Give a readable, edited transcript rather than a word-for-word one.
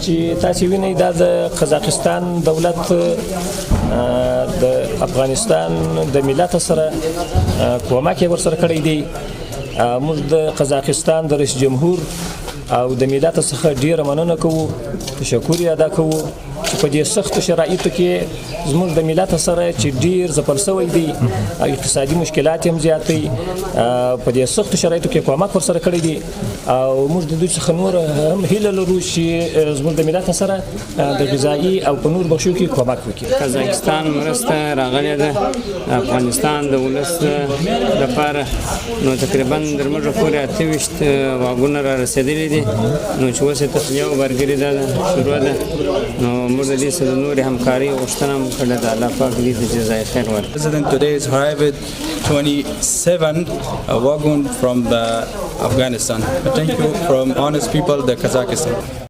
چې تاسو وینئ دا د قزاقستان دولت د افغانستان د ملت سره کومک ورسره کړی دی. موږ د قزاقستان د رئیس جمهور او د ملت څخه ډیره مننه کوو، تشکر یې ادا کوو چې په دې سختو شرایطو کې زموږ د ملت سره چې ډیر ځپل شوی دی او اقتصادي مشکلات هم زیات دي، په دې سختو شرایطو کې کومک ورسره کړی دی او موږ د دوی څخه نور هم هیله لرو چې زموږ د ملت سره د غذایي او په نور بخشو کې کومک وکړي. قزاقستان مرسته راغلې ده افغانستان د ولس لپاره، نو تقریبا در موږ پورې 28 واګونه را رسېدلي دي، نو چې اوس یې تخلیه او برګري ده شروع ده، نو موږ د دې سره نورې همکاري غوښتنه هم کړې ده. الله پاک دې ته جزای خیر ورکړي. President today has arrived 27 wagon from Afghanistan. Thank you from honest people, the Kazakhstan.